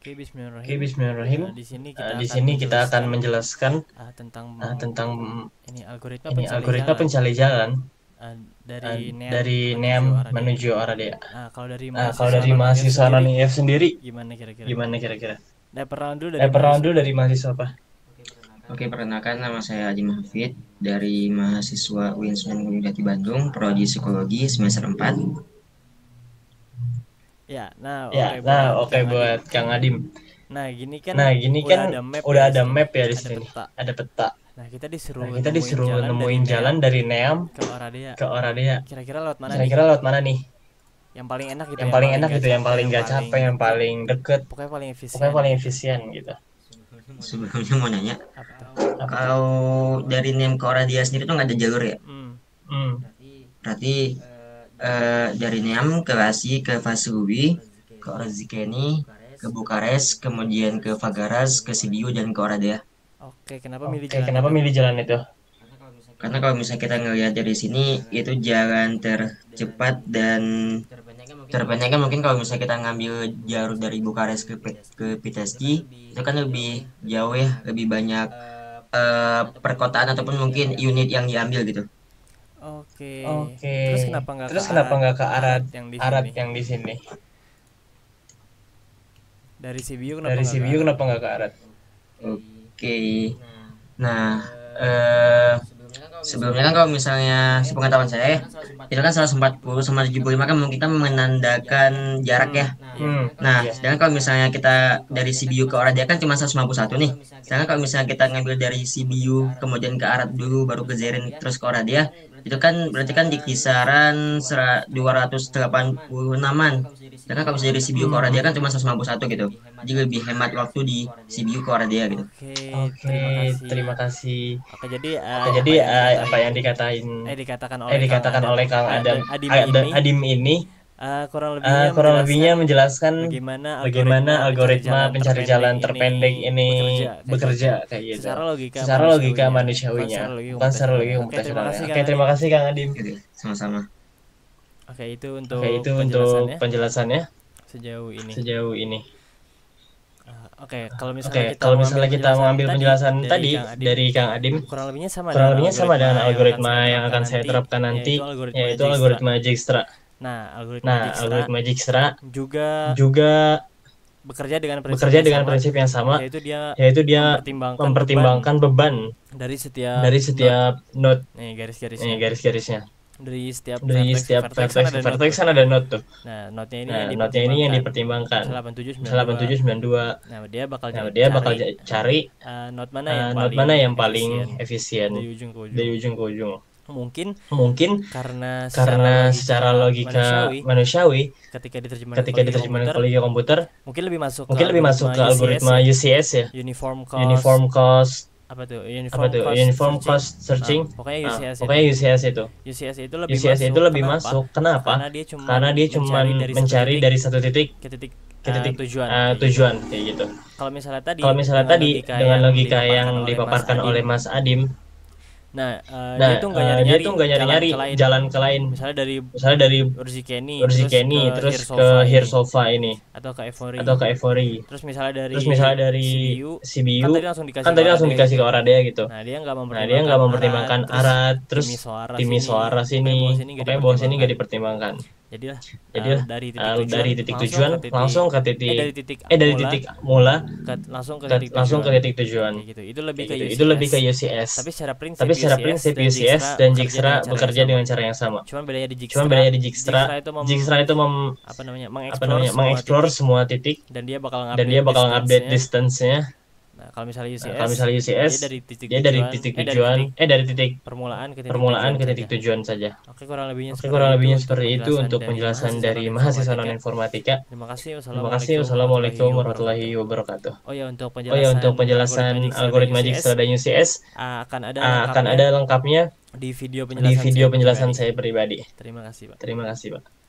Oke, Bismillahirrahmanirrahim. Di sini kita akan menjelaskan tentang tentang ini algoritma ini pencari algoritma jalan pencari jalan dari NEAM dari menuju NEAM Oradea. menuju Oradea. Nah, kalau dari Kalau mahasiswa dari non IF mahasiswa sendiri non IF sendiri, gimana kira-kira? gimana kira-kira? Perkenalan dulu dari Perkenalan mahasiswa dulu apa? dari mahasiswa apa? Oke, perkenalkan nama saya Haji Mahfid dari mahasiswa UIN Universitas Bandung, Prodi Psikologi semester 4. Ya, nah Ya, oke buat oke Kang Adit. buat Kang Adim. Nah, gini kan Nah, gini udah kan ada map udah ya di ada sini. map ya di Ada sini. peta. Ada peta. Nah, kita disuruh Nah, kita nemuin disuruh jalan dari nemuin jalan NEAM dari NEAM ke Oradea. ke Oradea. Kira-kira lewat mana nih? Kira-kira lewat mana nih? Yang paling enak gitu, Yang yang paling paling enak gak gitu, yang capek, paling yang gak paling capek, yang deket, paling deket, pokoknya paling pokoknya efisien paling gitu. efisien gitu. Sebelumnya mau nanya, Apa tuh? Apa tuh? kalau dari NEM ke Oradia sendiri tuh nggak ada jalur ya? Hmm. Berarti dari NEM ke Lasi, ke Vaslui, ke Orazikeni, ke Bukares, kemudian ke Fagaras, ke Sibiu, dan ke Oradea. Oke, kenapa milih Oke, jalan kenapa itu? milih jalan itu? Karena kalau misalnya kita ngelihat dari sini, itu jalan tercepat dan terbanyak kan mungkin kalau misalnya kita ngambil jalur dari Bukares ke Piteski, itu kan lebih jauh ya, lebih banyak perkotaan ataupun mungkin unit yang diambil gitu. Oke. Oke. Terus kenapa nggak ke Terus kenapa nggak ke arah Arad yang di Arad sini? yang di sini? Dari Sibiu kenapa Dari nggak ke Sibiu Arad? kenapa nggak ke Arad? Oke. Nah, eh sebelumnya kan kalau misalnya sepengetahuan saya, itu kan 140 sama 75 kan mungkin kan menandakan jarak ya. Iya. Nah, Iya. sedangkan kalau misalnya kita dari Sibiu ke Oradia kan cuma 151 nih. Sedangkan kalau misalnya kita ngambil dari Sibiu kemudian ke Arad dulu baru ke Zeren terus ke Oradia, itu kan berarti kan di kisaran 286-an. Sedangkan kalau misalnya dari Sibiu ke Oradia kan cuma 151 gitu. Jadi lebih hemat waktu di Sibiu ke Oradia gitu. Oke, Oke, terima kasih. terima kasih. Oke, jadi Oke, jadi apa yang dikatakan oleh Kang dikatakan oleh Kang Adim ini Adim ini kurang lebihnya menjelaskan bagaimana algoritma pencari jalan terpendek ini bekerja kayak gitu. Secara logika manusiawinya, bukan secara logika Oke, terima komputasionalnya. kasih Oke, Kang terima Adim. kasih Kang Adim. Oke, sama-sama. Oke, itu Oke, untuk itu untuk penjelasannya penjelasannya sejauh ini. sejauh ini. Oke, kalau Oke, misalnya kita kalau mau misalnya ambil kita mengambil penjelasan tadi Kang Adim, dari Kang Adim, kurang lebihnya kurang lebihnya sama dengan algoritma yang akan saya nanti, terapkan nanti, algoritma yaitu Dijkstra. algoritma Dijkstra. Nah, algoritma Nah, Dijkstra algoritma Dijkstra juga juga bekerja dengan bekerja dengan prinsip yang sama, yaitu dia yaitu dia mempertimbangkan beban beban dari dari setiap node, nih garis-garisnya. garis-garisnya. Dari setiap Dari setiap vertex kan ada node tuh. Nah, node-nya ini Nah, yang node-nya ini yang dipertimbangkan. Misalnya 87, 92. Nah, dia bakal Nah, dia bakal cari node mana node mana yang paling efisien dari ujung ke ujung. dari ujung ke ujung. Mungkin karena secara logika manusiawi ketika ketika diterjemahkan ke logika komputer mungkin lebih masuk ke algoritma UCS ya. Uniform cost apa tuh? Uniform cost searching. Pokoknya UCS Pokoknya UCS itu. UCS itu lebih masuk. Kenapa? Karena dia cuma mencari dari satu titik ke titik tujuan kayak gitu. Kalau misalnya tadi dengan logika yang dipaparkan oleh Mas Adim, nah, dia tuh nggak nyari jalan ke lain. Misalnya dari Urzikeni terus ke Hirsova ini atau ke Evori. Terus misalnya dari Sibiu kan tadi langsung dikasih ke Oradea gitu. Nah, dia nggak mempertimbangkan Arad, terus Timisoara sini. Pokoknya bawah sini nggak dipertimbangkan. Jadilah dari titik tujuan langsung ke titik dari titik mula langsung ke titik tujuan. Gitu. Itu lebih ke UCS. Tapi secara prinsip UCS dan Dijkstra bekerja dengan cara yang sama. Cuman bedanya di Dijkstra itu mengeksplor semua titik dan dia bakal update distance-nya. Nah, kalau misalnya UCS dia dari titik tujuan dari titik permulaan ke titik tujuan saja. Oke, kurang lebihnya seperti itu untuk penjelasan dari mahasiswa non informatika. Terima kasih. Wassalamualaikum warahmatullahi wabarakatuh. Oh ya, untuk penjelasan algoritma Dijkstra dan UCS akan ada lengkapnya di video penjelasan saya pribadi. Terima kasih, Pak. Terima kasih, Pak.